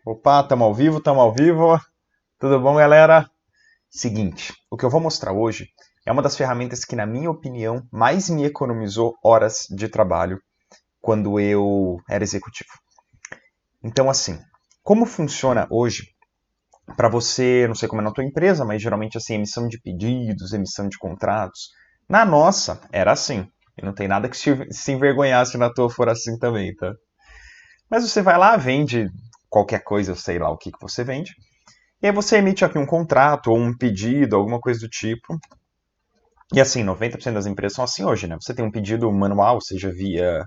Opa, tamo ao vivo, tamo ao vivo. Tudo bom, galera? Seguinte, o que eu vou mostrar hoje é uma das ferramentas que, na minha opinião, mais me economizou horas de trabalho quando eu era executivo. Então, assim, como funciona hoje para você, não sei como é na tua empresa, mas geralmente assim, emissão de pedidos, emissão de contratos. Na nossa, era assim. E não tem nada que se envergonhar se na tua for assim também, tá? Mas você vai lá, vende qualquer coisa, eu sei lá o que você vende. E aí você emite aqui um contrato ou um pedido, alguma coisa do tipo. E assim, 90% das empresas são assim hoje, né? Você tem um pedido manual, seja via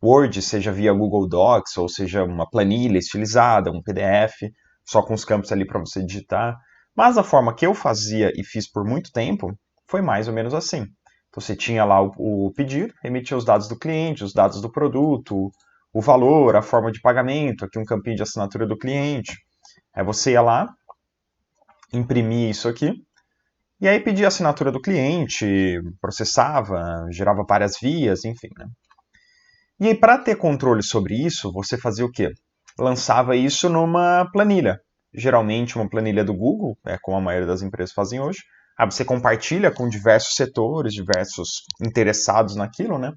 Word, seja via Google Docs, ou seja uma planilha estilizada, um PDF, só com os campos ali para você digitar. Mas a forma que eu fazia e fiz por muito tempo foi mais ou menos assim. Então você tinha lá o pedido, emitia os dados do cliente, os dados do produto, o valor, a forma de pagamento, aqui um campinho de assinatura do cliente. Aí você ia lá, imprimia isso aqui, e aí pedia a assinatura do cliente, processava, gerava várias vias, enfim, né? E aí, para ter controle sobre isso, você fazia o quê? Lançava isso numa planilha. Geralmente uma planilha do Google, é como a maioria das empresas fazem hoje. Aí você compartilha com diversos setores, diversos interessados naquilo, né?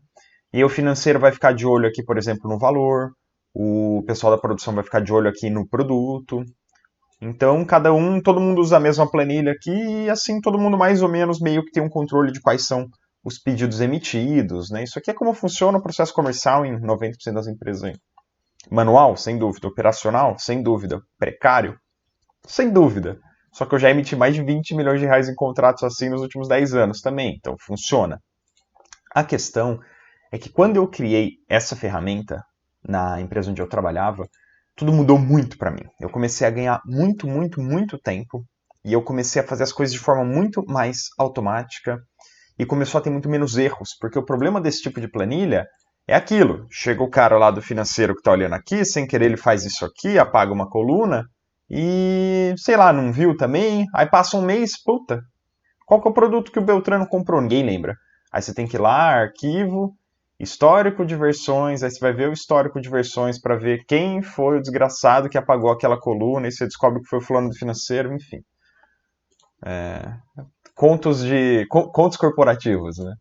E aí o financeiro vai ficar de olho aqui, por exemplo, no valor, o pessoal da produção vai ficar de olho aqui no produto, então, todo mundo usa a mesma planilha aqui e assim todo mundo mais ou menos meio que tem um controle de quais são os pedidos emitidos, né? Isso aqui é como funciona o processo comercial em 90% das empresas aí. Manual, sem dúvida. Operacional, sem dúvida. Precário, sem dúvida. Só que eu já emiti mais de 20 milhões de reais em contratos assim nos últimos 10 anos também, então funciona. A questão é que quando eu criei essa ferramenta na empresa onde eu trabalhava, tudo mudou muito para mim. Eu comecei a ganhar muito, muito, muito tempo e eu comecei a fazer as coisas de forma muito mais automática e começou a ter muito menos erros, porque o problema desse tipo de planilha é aquilo. Chega o cara lá do financeiro que está olhando aqui, sem querer ele faz isso aqui, apaga uma coluna e, sei lá, não viu também, aí passa um mês, puta, qual que é o produto que o Beltrano comprou? Ninguém lembra. Aí você tem que ir lá, arquivo, histórico de versões, aí você vai ver o histórico de versões para ver quem foi o desgraçado que apagou aquela coluna, e você descobre que foi o fulano do financeiro, enfim. Contos corporativos, né?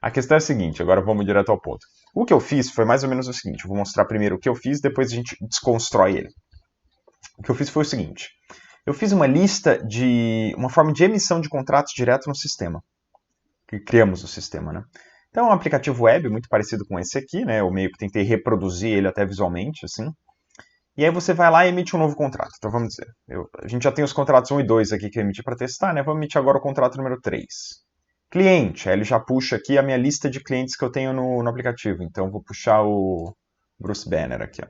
A questão é a seguinte, agora vamos direto ao ponto. O que eu fiz foi mais ou menos o seguinte, eu vou mostrar primeiro o que eu fiz, depois a gente desconstrói ele. O que eu fiz foi o seguinte, eu fiz uma forma de emissão de contratos direto no sistema. Que criamos o sistema, né? Então, é um aplicativo web muito parecido com esse aqui, né? Eu meio que tentei reproduzir ele até visualmente, assim. E aí você vai lá e emite um novo contrato. Então, vamos dizer, a gente já tem os contratos 1 e 2 aqui que eu emiti para testar, né? Vamos emitir agora o contrato número 3. Cliente, aí ele já puxa aqui a minha lista de clientes que eu tenho no aplicativo. Então, vou puxar o Bruce Banner aqui, ó.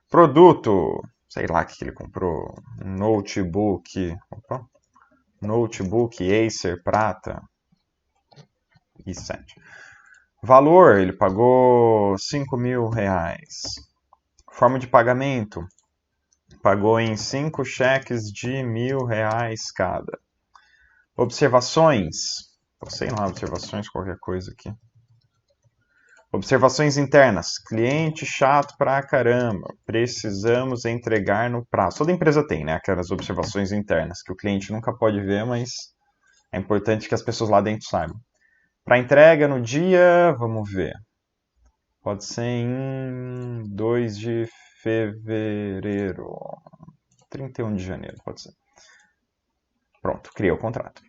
Produto, sei lá o que ele comprou. Notebook, Notebook Acer Prata, i7. Valor, ele pagou 5 mil reais. Forma de pagamento, pagou em 5 cheques de R$ 1.000 cada. Observações, sei lá, observações, qualquer coisa aqui. Observações internas, cliente chato pra caramba, precisamos entregar no prazo. Toda empresa tem, né, aquelas observações internas, que o cliente nunca pode ver, mas é importante que as pessoas lá dentro saibam. Para entrega no dia, vamos ver. Pode ser em 2 de fevereiro. 31 de janeiro, pode ser. Pronto, criei o contrato.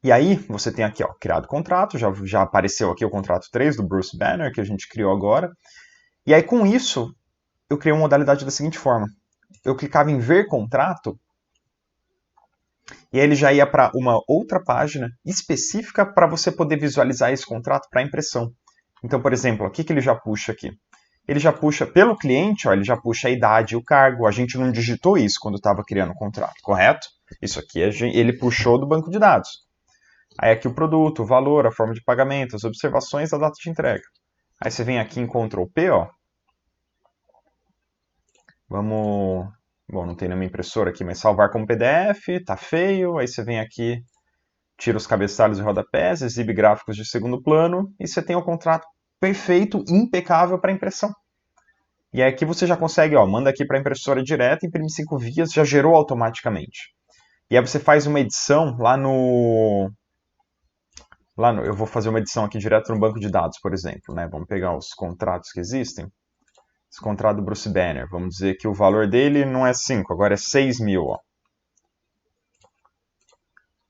E aí, você tem aqui, ó, criado o contrato, já apareceu aqui o contrato 3 do Bruce Banner, que a gente criou agora. E aí, com isso, eu criei uma modalidade da seguinte forma. Eu clicava em ver contrato, e aí ele já ia para uma outra página específica para você poder visualizar esse contrato para impressão. Então, por exemplo, o que ele já puxa aqui? Ele já puxa pelo cliente, ó, ele já puxa a idade e o cargo. A gente não digitou isso quando estava criando o contrato, correto? Isso aqui ele puxou do banco de dados. Aí aqui o produto, o valor, a forma de pagamento, as observações, a data de entrega. Aí você vem aqui em Ctrl P, ó. Vamos... Bom, não tem nenhuma impressora aqui, mas salvar como PDF, tá feio. Aí você vem aqui, tira os cabeçalhos e rodapés, exibe gráficos de segundo plano e você tem o contrato perfeito, impecável para impressão. E aí aqui você já consegue, ó, manda aqui para a impressora direta, imprime 5 vias, já gerou automaticamente. E aí você faz uma edição eu vou fazer uma edição aqui direto no banco de dados, por exemplo, né? Vamos pegar os contratos que existem. Esse contrato do Bruce Banner, vamos dizer que o valor dele não é 5, agora é 6 mil, ó.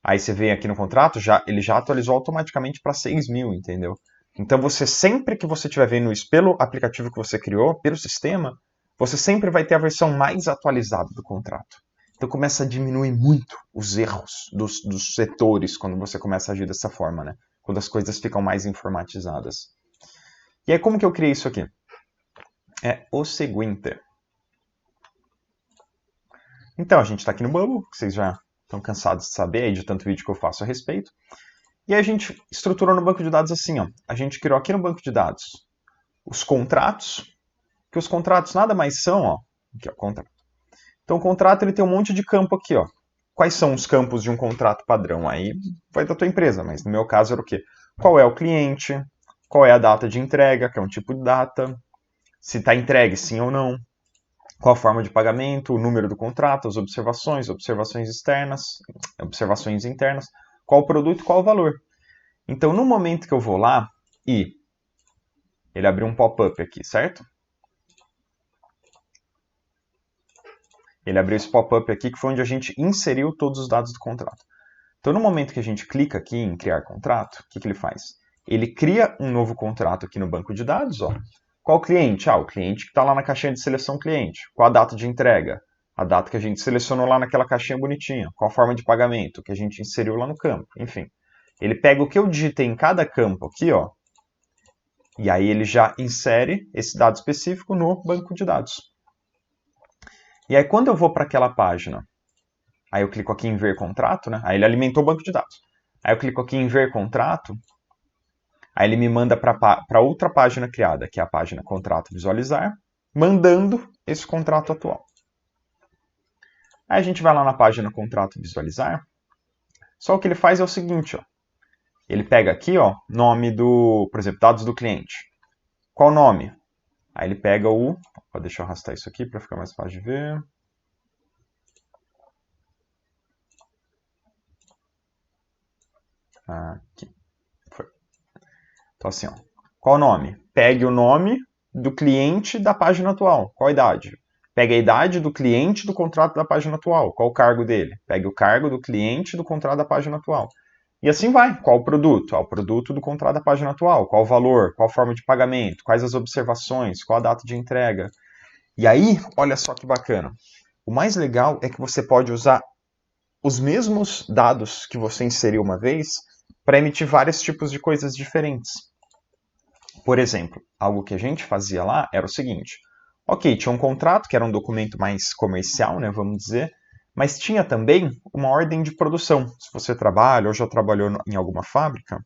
Aí você vem aqui no contrato, ele já atualizou automaticamente para 6 mil, entendeu? Então você sempre que você estiver vendo isso pelo aplicativo que você criou, pelo sistema, você sempre vai ter a versão mais atualizada do contrato. Então começa a diminuir muito os erros dos setores quando você começa a agir dessa forma, né? Quando as coisas ficam mais informatizadas. E aí como que eu criei isso aqui? É o seguinte. Então a gente está aqui no Bubble, que vocês já estão cansados de saber aí de tanto vídeo que eu faço a respeito. E aí a gente estruturou no banco de dados assim, ó. A gente criou aqui no banco de dados os contratos, que os contratos nada mais são, ó. Aqui, ó, contrato. Então o contrato ele tem um monte de campo aqui, ó. Quais são os campos de um contrato padrão? Aí vai da tua empresa, mas no meu caso era o quê? Qual é o cliente? Qual é a data de entrega, que é um tipo de data? Se está entregue, sim ou não? Qual a forma de pagamento? O número do contrato, as observações, observações externas, observações internas. Qual o produto, qual o valor? Então, no momento que eu vou lá e ele abriu um pop-up aqui, certo? Ele abriu esse pop-up aqui que foi onde a gente inseriu todos os dados do contrato. Então, no momento que a gente clica aqui em criar contrato, o que ele faz? Ele cria um novo contrato aqui no banco de dados, ó. Qual cliente? Ah, o cliente que está lá na caixinha de seleção cliente. Qual a data de entrega? A data que a gente selecionou lá naquela caixinha bonitinha. Qual a forma de pagamento que a gente inseriu lá no campo? Enfim, ele pega o que eu digitei em cada campo aqui, ó, e aí ele já insere esse dado específico no banco de dados. E aí quando eu vou para aquela página, aí eu clico aqui em ver contrato, né? Aí ele alimentou o banco de dados. Aí eu clico aqui em ver contrato, aí ele me manda para outra página criada, que é a página contrato visualizar, mandando esse contrato atual. Aí a gente vai lá na página contrato visualizar, só o que ele faz é o seguinte, ó. Ele pega aqui, ó, nome do, por exemplo, dados do cliente. Qual nome? Aí ele pega o, deixa eu arrastar isso aqui para ficar mais fácil de ver. Aqui. Foi. Então assim, ó. Qual o nome? Pegue o nome do cliente da página atual. Qual a idade? Pegue a idade do cliente do contrato da página atual. Qual o cargo dele? Pegue o cargo do cliente do contrato da página atual. E assim vai. Qual o produto? O produto do contrato da página atual. Qual o valor? Qual a forma de pagamento? Quais as observações? Qual a data de entrega? E aí, olha só que bacana. O mais legal é que você pode usar os mesmos dados que você inseriu uma vez para emitir vários tipos de coisas diferentes. Por exemplo, algo que a gente fazia lá era o seguinte. Ok, tinha um contrato, que era um documento mais comercial, né, vamos dizer, mas tinha também uma ordem de produção. Se você trabalha ou já trabalhou em alguma fábrica,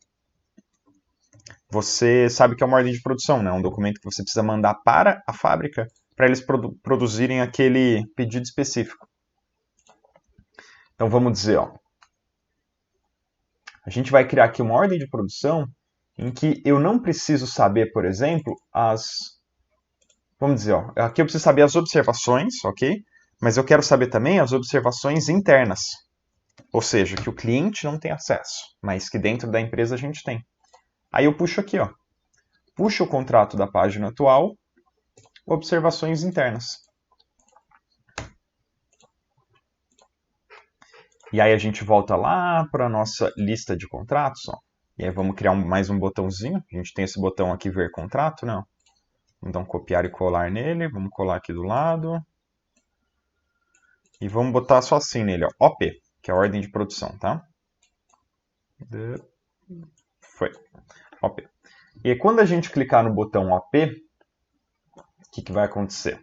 você sabe que é uma ordem de produção, né? Um documento que você precisa mandar para a fábrica para eles produzirem aquele pedido específico. Então vamos dizer, ó, a gente vai criar aqui uma ordem de produção em que eu não preciso saber, por exemplo, vamos dizer, ó, aqui eu preciso saber as observações, ok? Mas eu quero saber também as observações internas. Ou seja, que o cliente não tem acesso, mas que dentro da empresa a gente tem. Aí eu puxo aqui, ó. Puxo o contrato da página atual, observações internas. E aí a gente volta lá para a nossa lista de contratos, ó. E aí vamos criar mais um botãozinho. A gente tem esse botão aqui, ver contrato, né? Vamos dar um copiar e colar nele. Vamos colar aqui do lado. E vamos botar só assim nele, ó. OP, que é a ordem de produção, tá? Foi. OP. E aí, quando a gente clicar no botão OP, o que vai acontecer?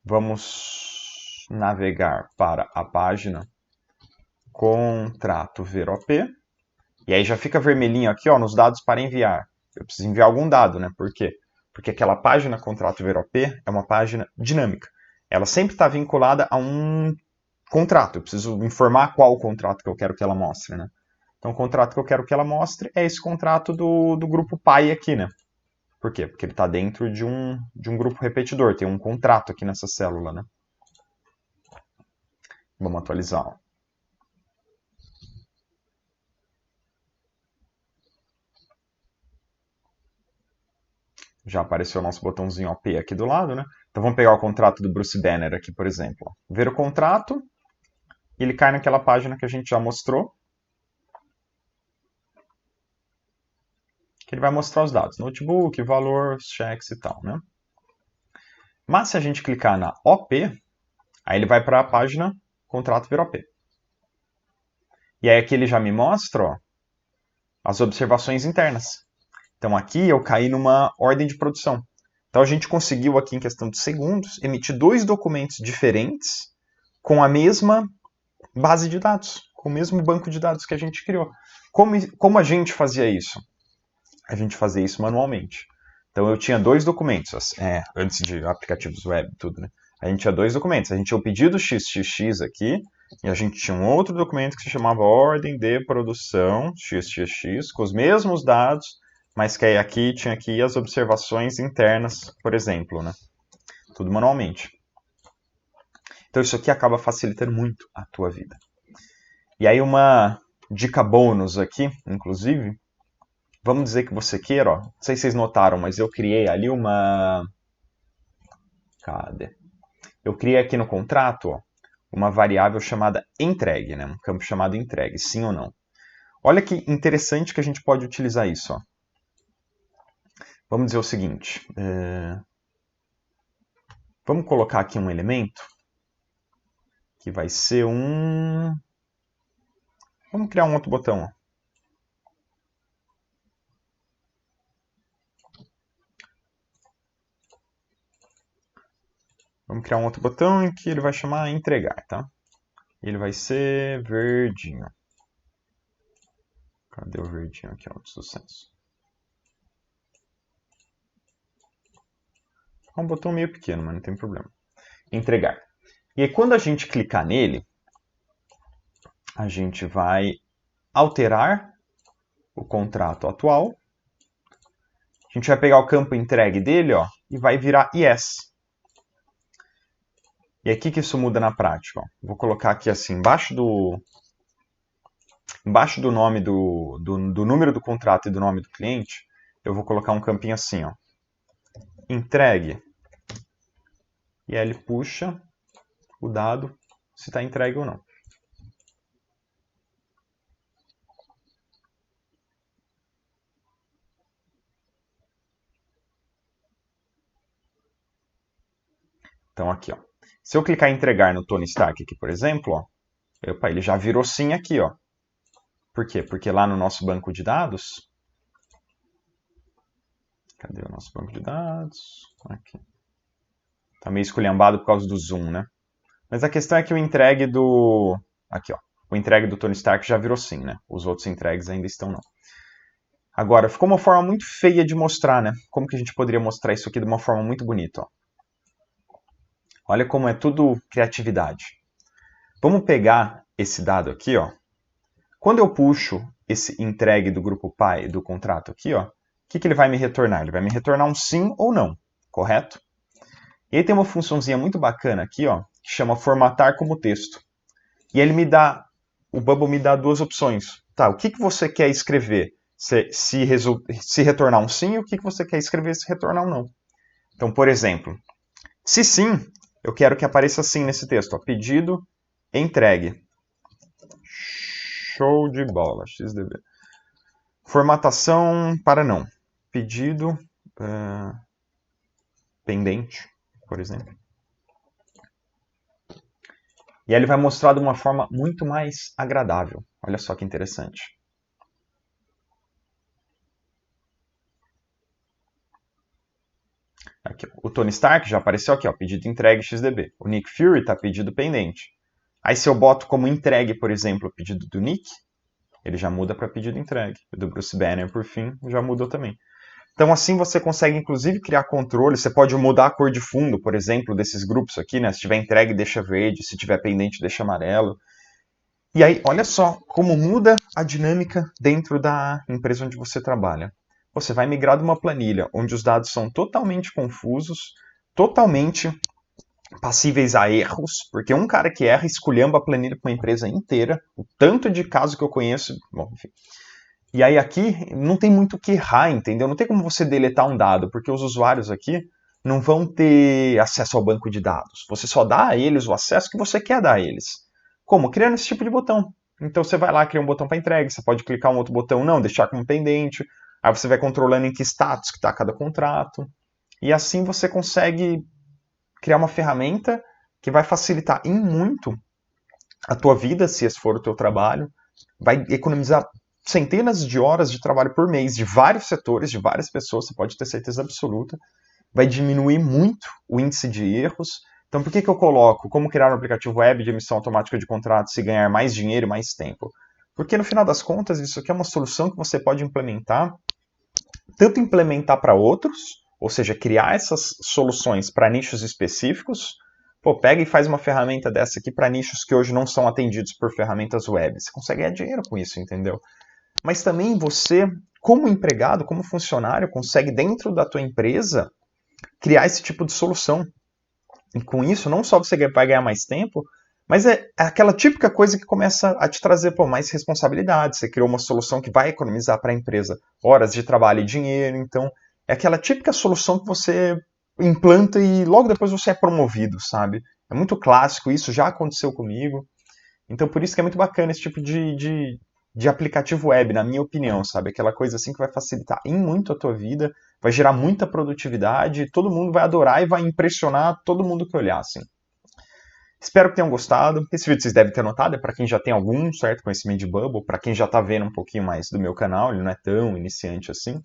Vamos navegar para a página contrato ver OP. E aí já fica vermelhinho aqui, ó, nos dados para enviar. Eu preciso enviar algum dado, né? Por quê? Porque aquela página contrato ver OP é uma página dinâmica. Ela sempre está vinculada a um contrato. Eu preciso informar qual o contrato que eu quero que ela mostre, né? Então o contrato que eu quero que ela mostre é esse contrato do grupo pai aqui, né? Por quê? Porque ele está dentro de um grupo repetidor, tem um contrato aqui nessa célula, né? Vamos atualizar. Ó. Já apareceu o nosso botãozinho OP aqui do lado, né? Então vamos pegar o contrato do Bruce Banner aqui, por exemplo. Ó. Ver o contrato, e ele cai naquela página que a gente já mostrou. Que ele vai mostrar os dados, notebook, valor, cheques e tal, né? Mas se a gente clicar na OP, aí ele vai para a página contrato ver OP. E aí aqui ele já me mostra ó, as observações internas. Então aqui eu caí numa ordem de produção. Então a gente conseguiu aqui em questão de segundos emitir 2 documentos diferentes com a mesma base de dados, com o mesmo banco de dados que a gente criou. Como a gente fazia isso? A gente fazia isso manualmente. Então eu tinha 2 documentos, antes de aplicativos web e tudo, né? A gente tinha 2 documentos. A gente tinha o pedido XXX aqui, e a gente tinha um outro documento que se chamava ordem de produção XXX, com os mesmos dados, mas que aí aqui tinha aqui as observações internas, por exemplo, né? Tudo manualmente. Então isso aqui acaba facilitando muito a tua vida. E aí uma dica bônus aqui, inclusive, vamos dizer que você queira, ó, não sei se vocês notaram, mas eu criei ali uma... Cadê? Eu criei aqui no contrato, ó, uma variável chamada entregue, né? Um campo chamado entregue, sim ou não. Olha que interessante que a gente pode utilizar isso, ó. Vamos dizer o seguinte, vamos colocar aqui um elemento que vai ser um... Vamos criar um outro botão, ó. Vamos criar um outro botão em que ele vai chamar entregar, tá? Ele vai ser verdinho. Cadê o verdinho aqui, ó, de sucesso? É um botão meio pequeno, mas não tem problema. Entregar. E aí, quando a gente clicar nele, a gente vai alterar o contrato atual. A gente vai pegar o campo entregue dele ó, e vai virar yes. E aqui que isso muda na prática. Ó. Vou colocar aqui assim, embaixo do nome do número do contrato e do nome do cliente, eu vou colocar um campinho assim, ó. Entregue. E aí ele puxa o dado se está entregue ou não. Então aqui, ó. Se eu clicar em entregar no Tony Stark aqui, por exemplo, ó, ele já virou sim aqui, ó. Por quê? Porque lá no nosso banco de dados... Cadê o nosso banco de dados? Aqui. Tá meio esculhambado por causa do zoom, né? Mas a questão é que o entregue do... Aqui, ó. O entregue do Tony Stark já virou sim, né? Os outros entregues ainda estão não. Agora, ficou uma forma muito feia de mostrar, né? Como que a gente poderia mostrar isso aqui de uma forma muito bonita, ó. Olha como é tudo criatividade. Vamos pegar esse dado aqui, ó. Quando eu puxo esse entregue do grupo pai do contrato aqui, ó, o que ele vai me retornar? Ele vai me retornar um sim ou não, correto? E aí tem uma funçãozinha muito bacana aqui, ó, que chama formatar como texto. E ele me dá, o Bubble me dá 2 opções. Tá, o que você quer escrever se retornar um sim, e o que você quer escrever se retornar um não. Então, por exemplo, se sim, eu quero que apareça assim nesse texto, ó, pedido entregue. Show de bola, XDB. Formatação para não. Pedido pendente, por exemplo. E aí ele vai mostrar de uma forma muito mais agradável. Olha só que interessante. Aqui, o Tony Stark já apareceu aqui, ó, pedido entregue XDB. O Nick Fury está pedido pendente. Aí se eu boto como entregue, por exemplo, o pedido do Nick, ele já muda para pedido entregue. O do Bruce Banner, por fim, já mudou também. Então assim você consegue inclusive criar controle, você pode mudar a cor de fundo, por exemplo, desses grupos aqui, né? Se tiver entregue, deixa verde, se tiver pendente, deixa amarelo. E aí, olha só como muda a dinâmica dentro da empresa onde você trabalha. você vai migrar de uma planilha onde os dados são totalmente confusos, totalmente passíveis a erros, porque um cara que erra esculhamba a planilha para uma empresa inteira, o tanto de caso que eu conheço, bom, enfim. E aí aqui não tem muito o que errar, entendeu? Não tem como você deletar um dado, porque os usuários aqui não vão ter acesso ao banco de dados. Você só dá a eles o acesso que você quer dar a eles. Como? Criando esse tipo de botão. Então você vai lá, cria um botão para entrega, você pode clicar um outro botão, não, deixar como pendente. Aí você vai controlando em que status que está cada contrato. E assim você consegue criar uma ferramenta que vai facilitar em muito a tua vida, se esse for o teu trabalho, vai economizar centenas de horas de trabalho por mês, de vários setores, de várias pessoas, você pode ter certeza absoluta, vai diminuir muito o índice de erros. Então, por que eu coloco como criar um aplicativo web de emissão automática de contratos e ganhar mais dinheiro e mais tempo? Porque, no final das contas, isso aqui é uma solução que você pode implementar, tanto implementar para outros, ou seja, criar essas soluções para nichos específicos. Pô, pega e faz uma ferramenta dessa aqui para nichos que hoje não são atendidos por ferramentas web. Você consegue ganhar dinheiro com isso, entendeu? Mas também você, como empregado, como funcionário, consegue dentro da tua empresa criar esse tipo de solução. E com isso, não só você vai ganhar mais tempo, mas é aquela típica coisa que começa a te trazer mais responsabilidade. Você criou uma solução que vai economizar para a empresa horas de trabalho e dinheiro. Então, é aquela típica solução que você implanta e logo depois você é promovido, sabe? É muito clássico, isso já aconteceu comigo. Então, por isso que é muito bacana esse tipo de aplicativo web, na minha opinião, sabe? Aquela coisa assim que vai facilitar em muito a tua vida, vai gerar muita produtividade, todo mundo vai adorar e vai impressionar todo mundo que olhar, assim. Espero que tenham gostado. Esse vídeo vocês devem ter notado, é para quem já tem algum certo conhecimento de Bubble, para quem já está vendo um pouquinho mais do meu canal, ele não é tão iniciante assim.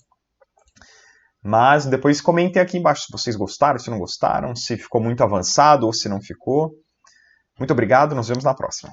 Mas depois comentem aqui embaixo se vocês gostaram, se não gostaram, se ficou muito avançado ou se não ficou. Muito obrigado, nos vemos na próxima.